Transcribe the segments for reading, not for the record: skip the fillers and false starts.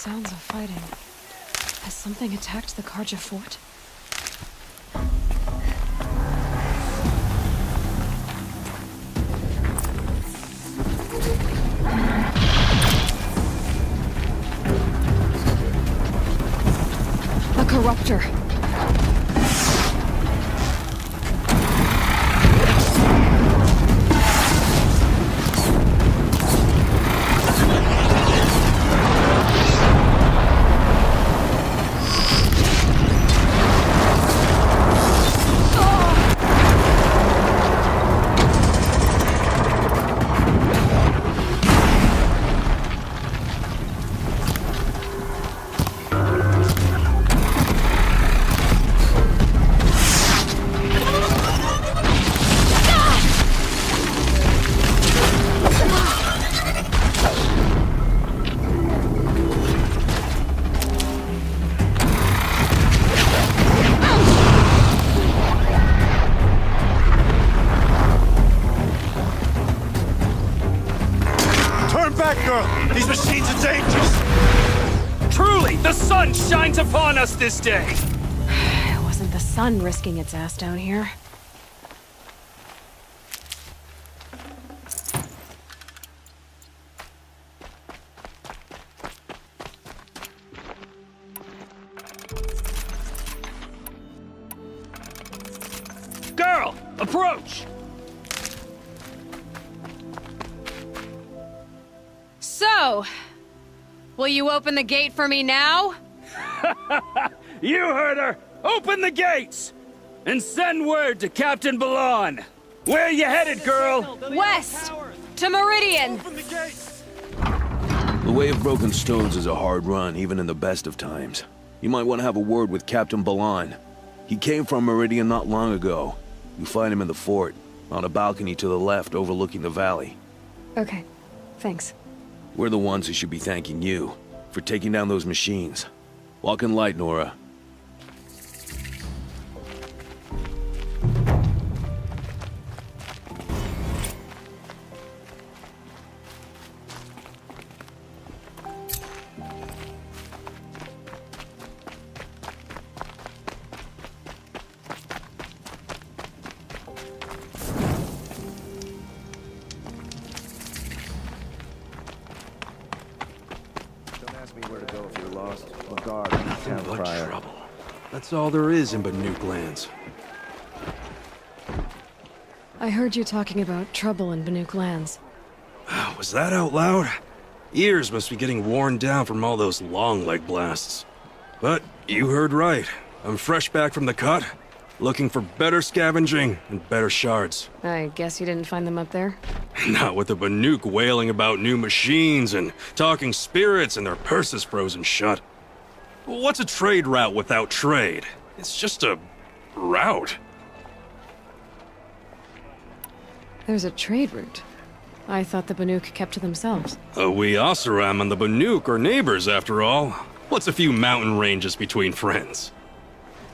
Sounds of fighting. Has something attacked the Karja fort? A corruptor. These machines are dangerous! Truly, the sun shines upon us this day! It wasn't the sun risking its ass down here. Girl, approach! So, will you open the gate for me now? You heard her! Open the gates! And send word to Captain Balan! Where you headed, girl? West! To Meridian! The way of broken stones is a hard run, even in the best of times. You might want to have a word with Captain Balan. He came from Meridian not long ago. You find him in the fort, on a balcony to the left overlooking the valley. Okay, thanks. We're the ones who should be thanking you for taking down those machines. Walk in light, Nora. Trouble. That's all there is in Banuk lands. I heard you talking about trouble in Banuk lands. Was that out loud? Ears must be getting worn down from all those long leg blasts. But you heard right. I'm fresh back from the cut, looking for better scavenging and better shards. I guess you didn't find them up there? Not with the Banuk wailing about new machines and talking spirits and their purses frozen shut. What's a trade route without trade? It's just a route. There's a trade route. I thought the Banuk kept to themselves. We Oseram and the Banuk are neighbors, after all. What's a few mountain ranges between friends?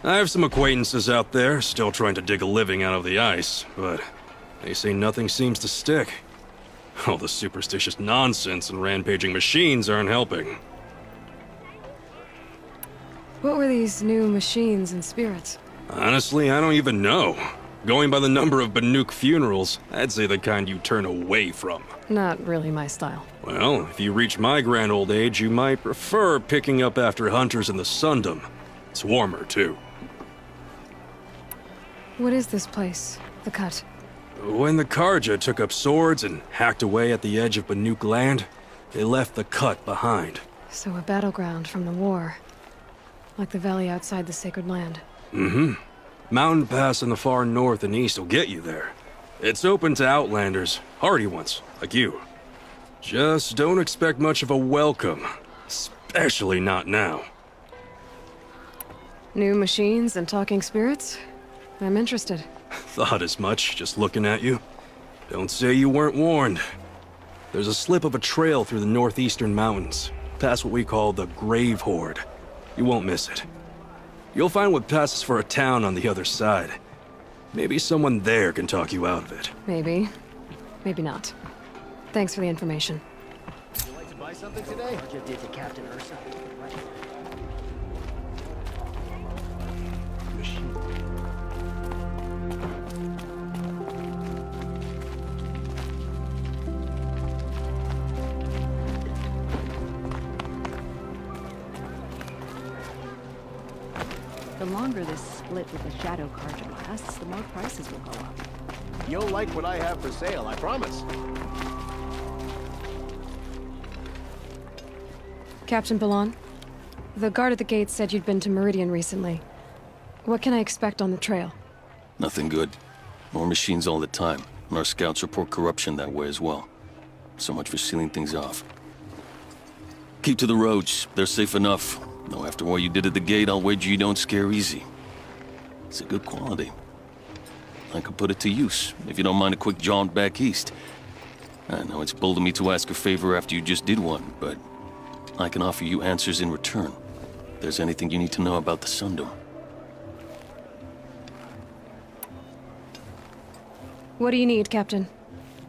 I have some acquaintances out there, still trying to dig a living out of the ice, but they say nothing seems to stick. All the superstitious nonsense and rampaging machines aren't helping. What were these new machines and spirits? Honestly, I don't even know. Going by the number of Banuk funerals, I'd say the kind you turn away from. Not really my style. Well, if you reach my grand old age, you might prefer picking up after hunters in the Sundom. It's warmer, too. What is this place? The Cut? When the Karja took up swords and hacked away at the edge of Banuk land, they left the Cut behind. So a battleground from the war. Like the valley outside the Sacred Land. Mm-hmm. Mountain Pass in the far north and east will get you there. It's open to outlanders, hardy ones, like you. Just don't expect much of a welcome. Especially not now. New machines and talking spirits? I'm interested. Thought as much, just looking at you. Don't say you weren't warned. There's a slip of a trail through the northeastern mountains, past what we call the Grave Horde. You won't miss it. You'll find what passes for a town on the other side. Maybe someone there can talk you out of it. Maybe. Maybe not. Thanks for the information. Buy something today? Karja did to Captain Ursa. The longer this split with the Shadow Karja lasts, the more prices will go up. You'll like what I have for sale, I promise. Captain Balan, the guard at the gate said you'd been to Meridian recently. What can I expect on the trail? Nothing good. More machines all the time, and our scouts report corruption that way as well. So much for sealing things off. Keep to the roads. They're safe enough. Though after what you did at the gate, I'll wager you don't scare easy. It's a good quality. I could put it to use, if you don't mind a quick jaunt back east. I know it's bold of me to ask a favor after you just did one, but I can offer you answers in return. If there's anything you need to know about the Sundom. What do you need, Captain?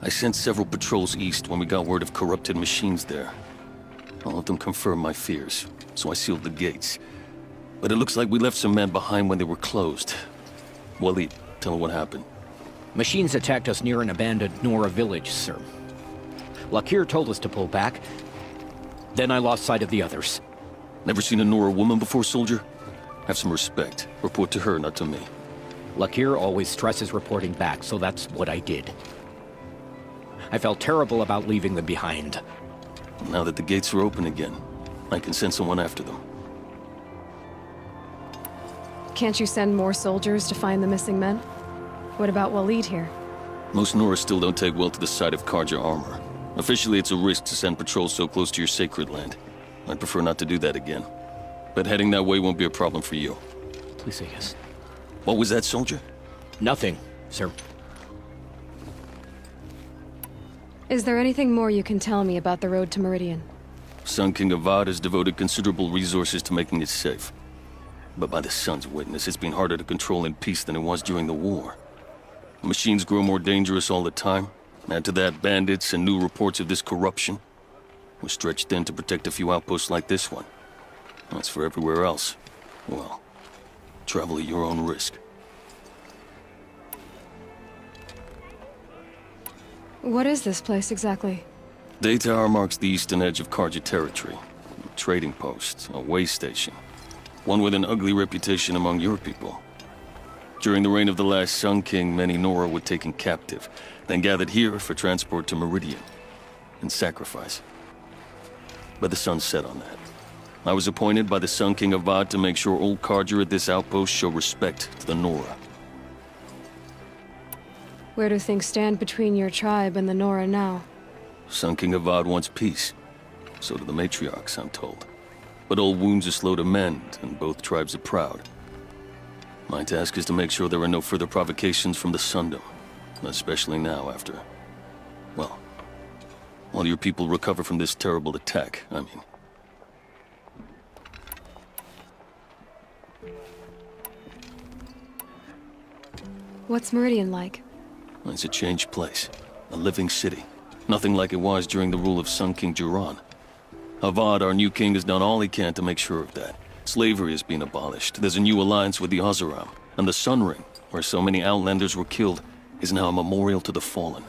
I sent several patrols east when we got word of corrupted machines there. All of them confirmed my fears, so I sealed the gates. But it looks like we left some men behind when they were closed. Waleed, tell her what happened. Machines attacked us near an abandoned Nora village, sir. Lakir told us to pull back. Then I lost sight of the others. Never seen a Nora woman before, soldier? Have some respect. Report to her, not to me. Lakir always stresses reporting back, so that's what I did. I felt terrible about leaving them behind. Now that the gates are open again, I can send someone after them. Can't you send more soldiers to find the missing men? What about Waleed here? Most Nora still don't take well to the sight of Karja armor. Officially, it's a risk to send patrols so close to your sacred land. I'd prefer not to do that again. But heading that way won't be a problem for you. Please say yes. What was that, soldier? Nothing, sir. Is there anything more you can tell me about the road to Meridian? Sun King Avad has devoted considerable resources to making it safe. But by the Sun's witness, it's been harder to control in peace than it was during the war. Machines grow more dangerous all the time. Add to that bandits and new reports of this corruption. We're stretched thin to protect a few outposts like this one. As for everywhere else, well, travel at your own risk. What is this place exactly? Day Tower marks the eastern edge of Karja territory. A trading post, a way station. One with an ugly reputation among your people. During the reign of the last Sun King, many Nora were taken captive, then gathered here for transport to Meridian, and sacrifice. But the sun set on that. I was appointed by the Sun King Avad to make sure old Karja at this outpost show respect to the Nora. Where do things stand between your tribe and the Nora now? Sun King Avad wants peace. So do the matriarchs, I'm told. But old wounds are slow to mend, and both tribes are proud. My task is to make sure there are no further provocations from the Sundom. Especially now after... well, while your people recover from this terrible attack, I mean. What's Meridian like? It's a changed place. A living city. Nothing like it was during the rule of Sun King Jiran. Avad, our new king, has done all he can to make sure of that. Slavery has been abolished. There's a new alliance with the Oseram. And the Sun Ring, where so many Outlanders were killed, is now a memorial to the fallen.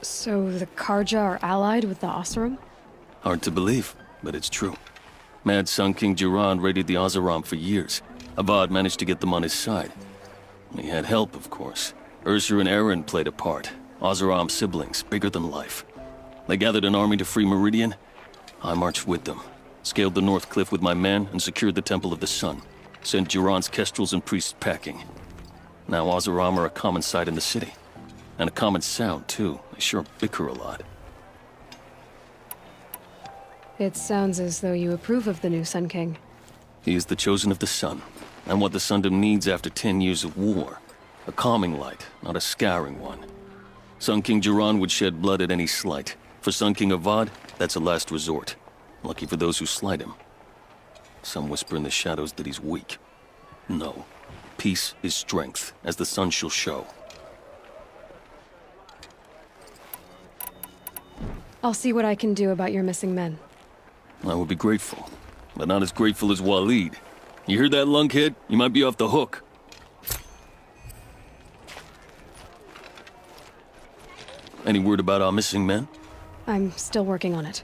So the Karja are allied with the Oseram? Hard to believe, but it's true. Mad Sun King Jiran raided the Oseram for years. Avad managed to get them on his side. He had help, of course. Ursa and Eren played a part. Oseram siblings, bigger than life. They gathered an army to free Meridian. I marched with them, scaled the North Cliff with my men, and secured the Temple of the Sun. Sent Jiran's kestrels and priests packing. Now Oseram are a common sight in the city. And a common sound, too. They sure bicker a lot. It sounds as though you approve of the new Sun King. He is the chosen of the Sun, and what the Sundom needs after 10 years of war. A calming light, not a scouring one. Sun King Jiran would shed blood at any slight. For Sun King Avad, that's a last resort. Lucky for those who slight him. Some whisper in the shadows that he's weak. No. Peace is strength, as the sun shall show. I'll see what I can do about your missing men. I would be grateful, but not as grateful as Waleed. You heard that, lunkhead? You might be off the hook. Any word about our missing men? I'm still working on it.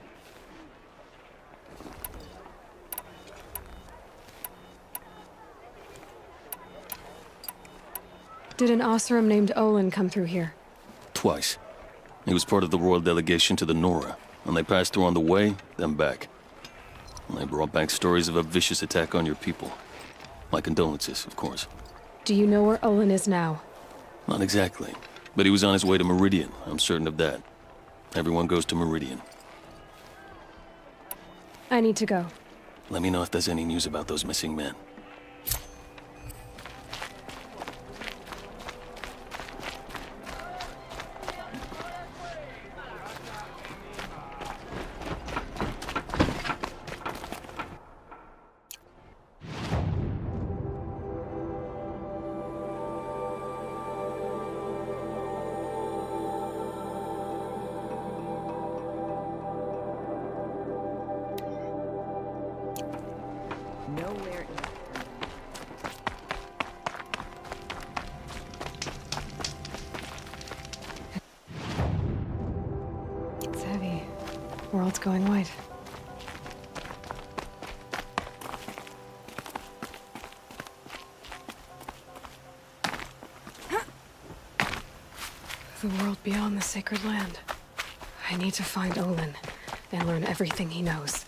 Did an Oseram named Olin come through here? Twice. He was part of the royal delegation to the Nora, and they passed through on the way, then back. And they brought back stories of a vicious attack on your people. My condolences, of course. Do you know where Olin is now? Not exactly, but he was on his way to Meridian, I'm certain of that. Everyone goes to Meridian. I need to go. Let me know if there's any news about those missing men. Nowhere in It's heavy. World's going white. The world beyond the sacred land. I need to find Olin and learn everything he knows.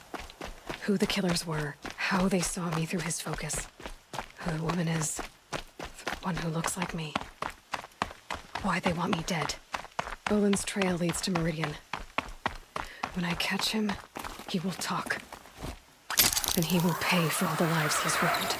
Who the killers were, how they saw me through his focus, who the woman is, the one who looks like me, why they want me dead. Olin's trail leads to Meridian. When I catch him, he will talk. And he will pay for all the lives he's ruined.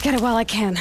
Get it while I can.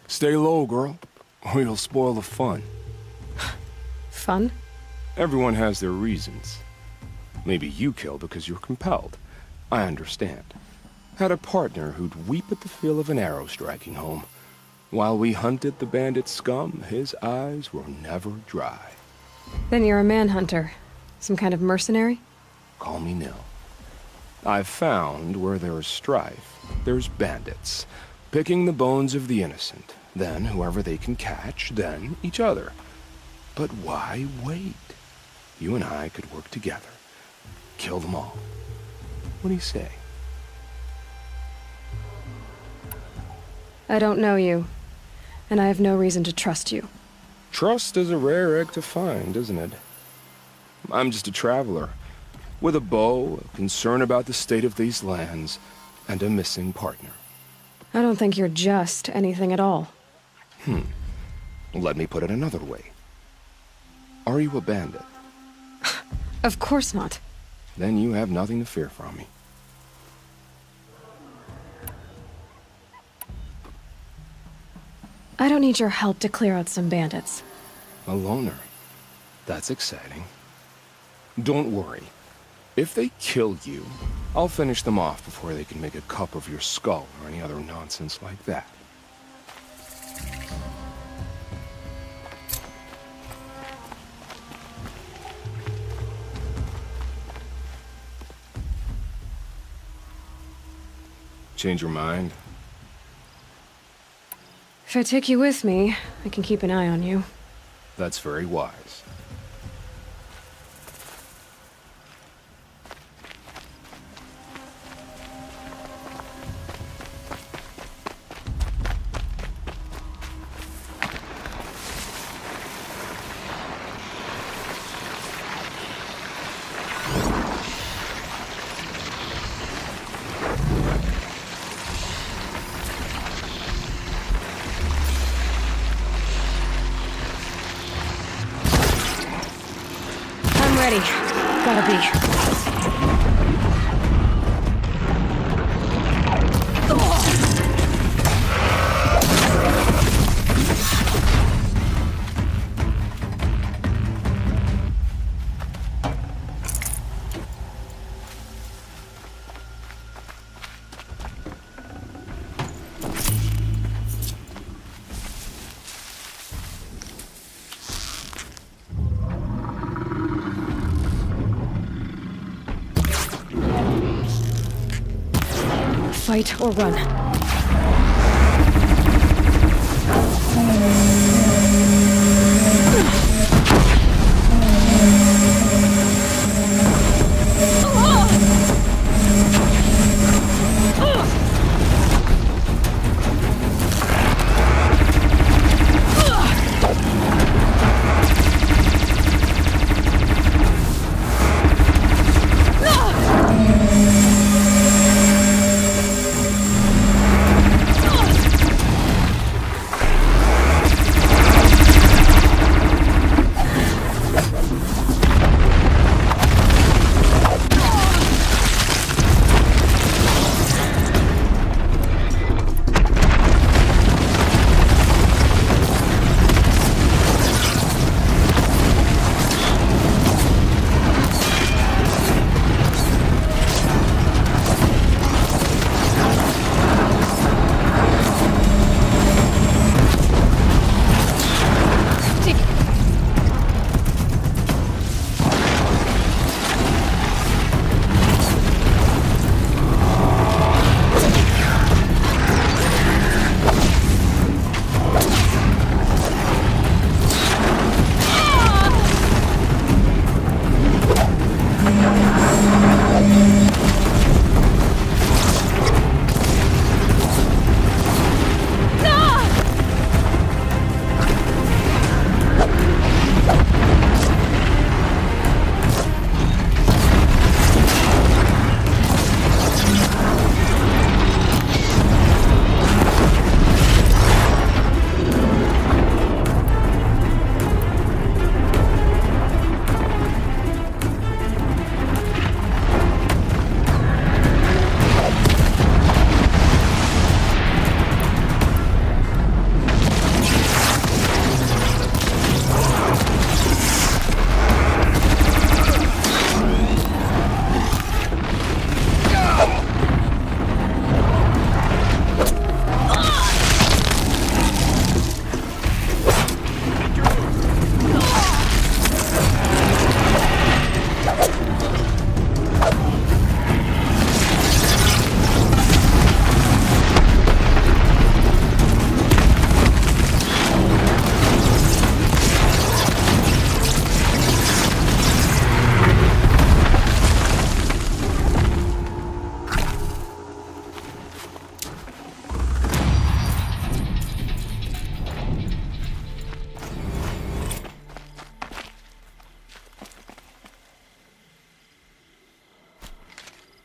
Stay low, girl, or you'll spoil the fun. Fun? Everyone has their reasons. Maybe you kill because you're compelled. I understand. Had a partner who'd weep at the feel of an arrow striking home. While we hunted the bandit scum, his eyes were never dry. Then you're a manhunter. Some kind of mercenary? Call me Nil. I've found where there's strife, there's bandits, picking the bones of the innocent. Then whoever they can catch, then each other. But why wait? You and I could work together. Kill them all. What do you say? I don't know you, and I have no reason to trust you. Trust is a rare egg to find, isn't it? I'm just a traveler, with a bow, a concern about the state of these lands, and a missing partner. I don't think you're just anything at all. Let me put it another way. Are you a bandit? Of course not. Then you have nothing to fear from me. I don't need your help to clear out some bandits. A loner. That's exciting. Don't worry. If they kill you, I'll finish them off before they can make a cup of your skull or any other nonsense like that. Change your mind? If I take you with me, I can keep an eye on you. That's very wise. Ready. Gotta be. Fight or run.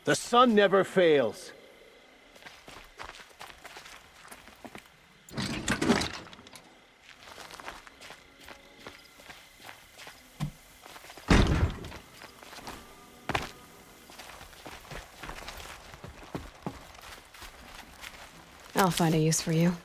The sun never fails. I'll find a use for you.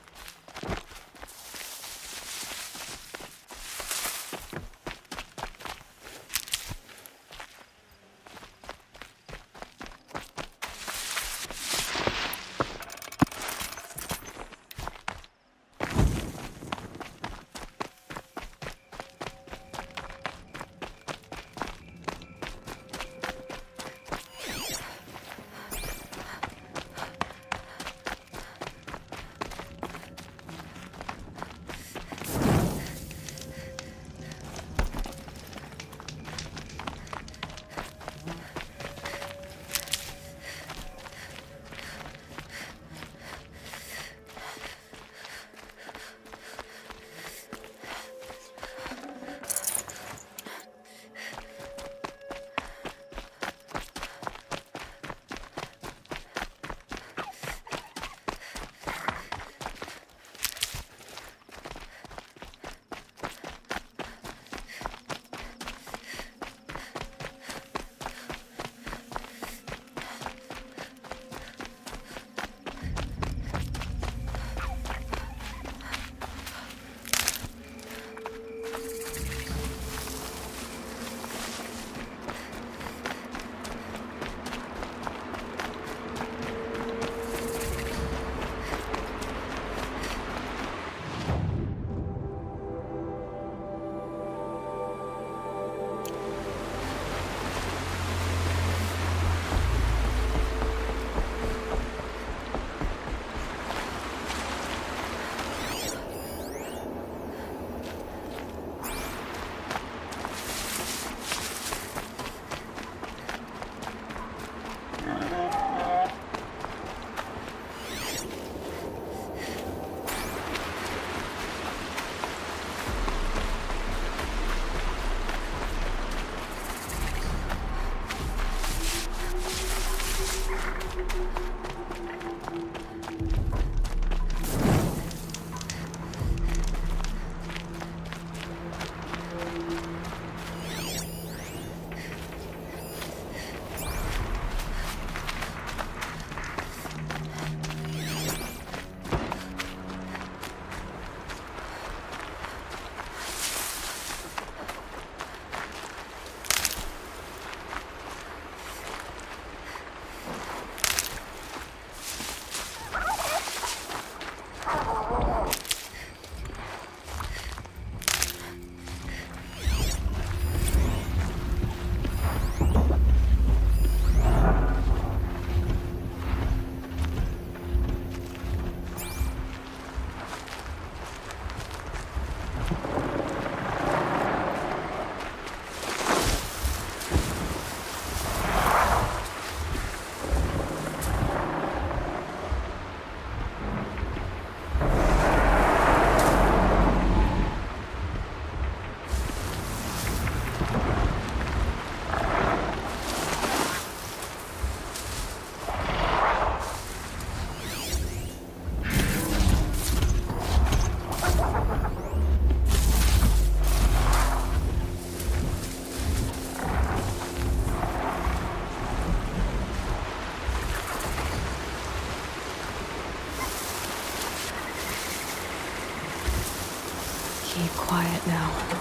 Keep quiet now.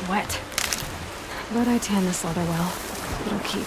wet. But I tan this leather well. It'll keep.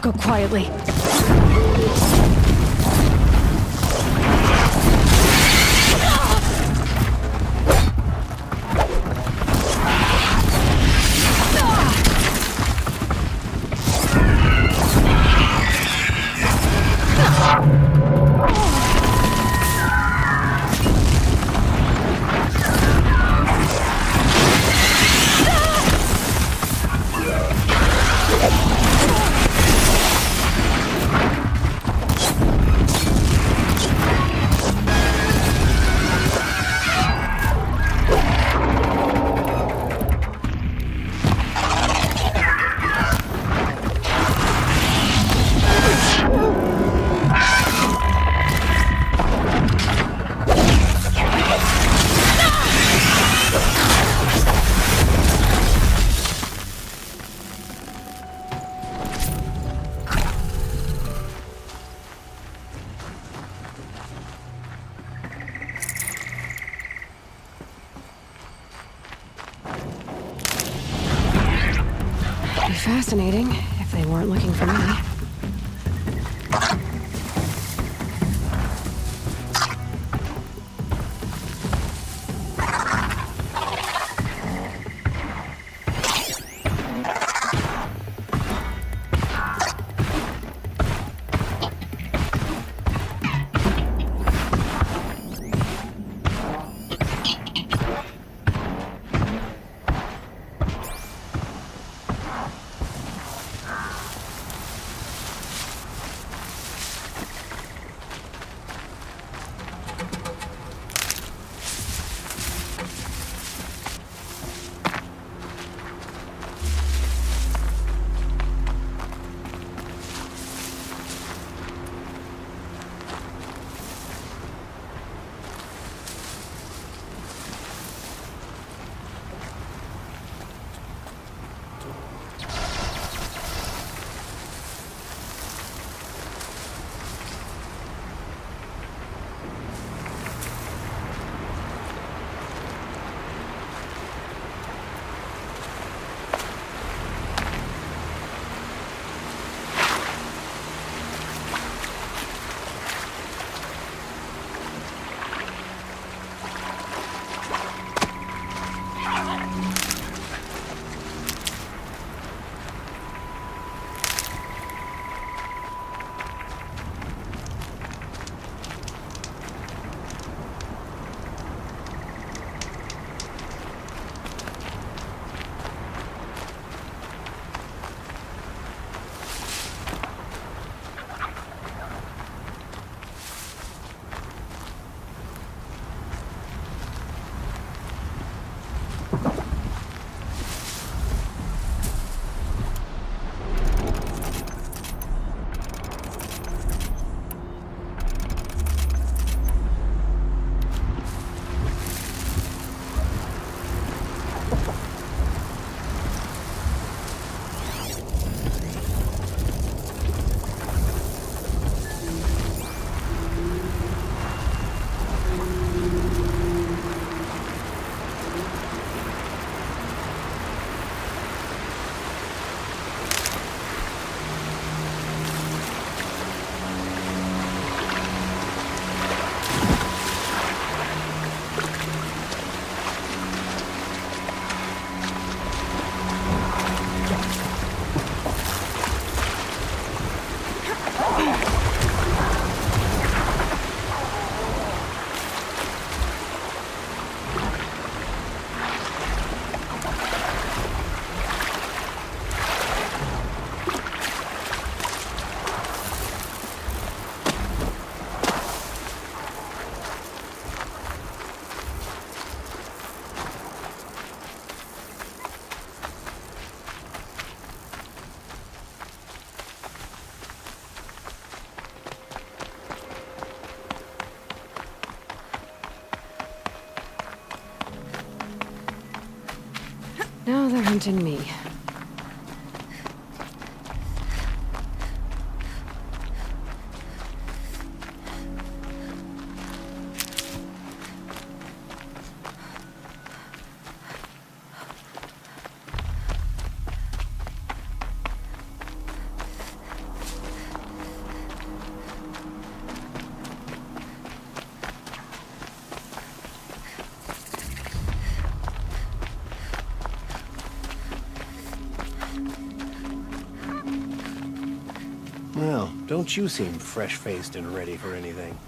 Go quietly. Be fascinating if they weren't looking for me. hunting me. Well, don't you seem fresh-faced and ready for anything.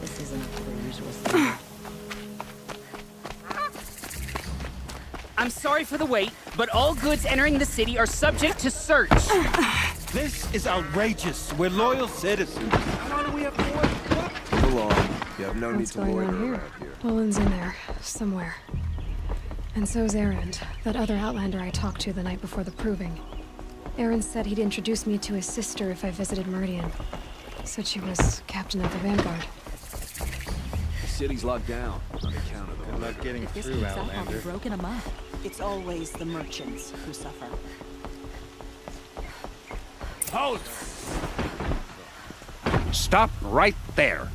This isn't up to their usual standard. I'm sorry for the wait, but all goods entering the city are subject to search. This is outrageous. We're loyal citizens. How long do we have to wait? Go on. You have no need What's to going loiter on here? around here. Olin's in there, somewhere. And so's Erend, that other Outlander I talked to the night before the proving. Erend said he'd introduce me to his sister if I visited Meridian. Said she was captain of the Vanguard. The city's locked down on account of Good luck getting If this through, keeps up, I'll be Outlander. broken them up. It's always the merchants who suffer. Halt! Stop right there.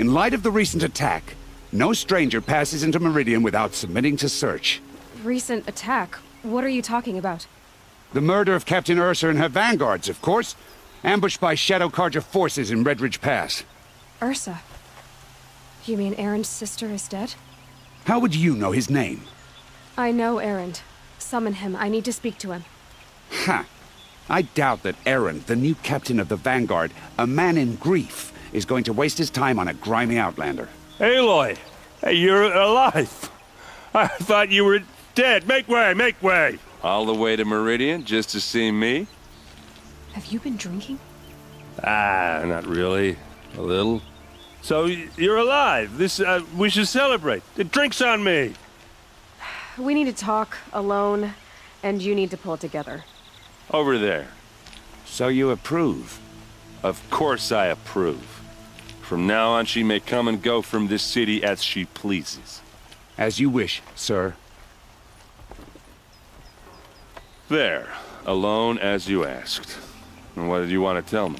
In light of the recent attack, no stranger passes into Meridian without submitting to search. Recent attack? What are you talking about? The murder of Captain Ursa and her vanguards, of course. Ambushed by Shadow Karja forces in Redridge Pass. Ursa? You mean Erend's sister is dead? How would you know his name? I know Erend. Summon him. I need to speak to him. Ha! I doubt that Erend, the new captain of the Vanguard, a man in grief, is going to waste his time on a grimy outlander. Aloy! Hey, you're alive! I thought you were dead. Make way, make way! All the way to Meridian just to see me? Have you been drinking? Ah, not really. A little. So, you're alive. We should celebrate. The drink's on me. We need to talk, alone, and you need to pull it together. Over there. So you approve? Of course I approve. From now on, she may come and go from this city as she pleases. As you wish, sir. There. Alone as you asked. And what did you want to tell me?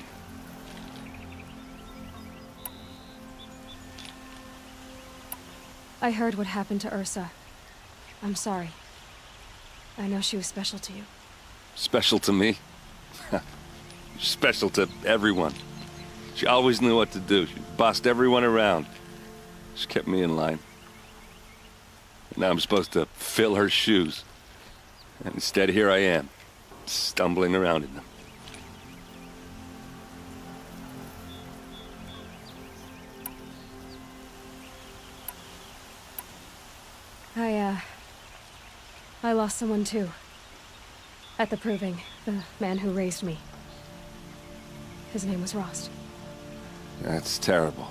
I heard what happened to Ursa. I'm sorry. I know she was special to you. Special to me? Special to everyone. She always knew what to do. She bossed everyone around. She kept me in line. Now I'm supposed to fill her shoes. And instead, here I am, stumbling around in them. I lost someone too. At the proving, the man who raised me. His name was Rost. That's terrible.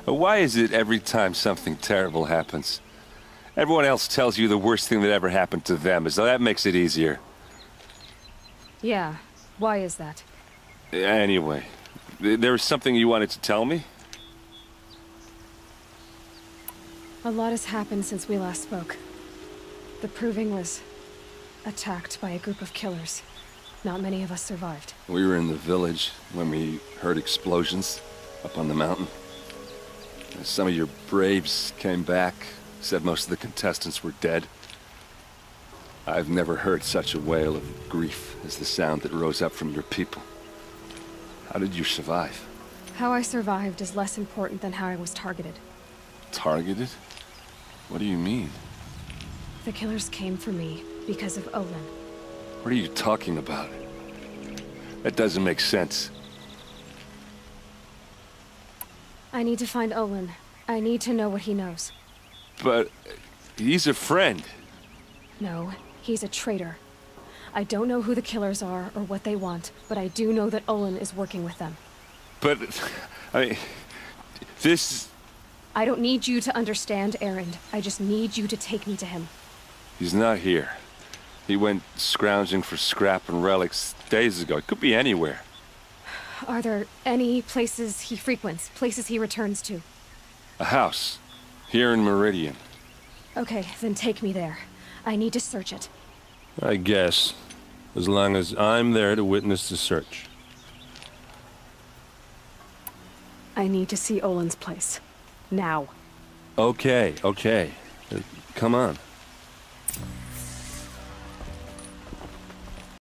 Why is it every time something terrible happens, everyone else tells you the worst thing that ever happened to them, as though that makes it easier? Yeah, why is that? Anyway, there was something you wanted to tell me? A lot has happened since we last spoke. The proving was attacked by a group of killers. Not many of us survived. We were in the village when we heard explosions up on the mountain. Some of your braves came back, said most of the contestants were dead. I've never heard such a wail of grief as the sound that rose up from your people. How did you survive? How I survived is less important than how I was targeted. Targeted? What do you mean? The killers came for me because of Olin. What are you talking about? That doesn't make sense. I need to find Olin. I need to know what he knows. But he's a friend. No, he's a traitor. I don't know who the killers are or what they want, but I do know that Olin is working with them. But, I mean, this... I don't need you to understand, Erend. I just need you to take me to him. He's not here. He went scrounging for scrap and relics days ago. It could be anywhere. Are there any places he frequents, places he returns to? A house. Here in Meridian. Okay, then take me there. I need to search it. I guess. As long as I'm there to witness the search. I need to see Olin's place. Now. Okay, okay. Come on.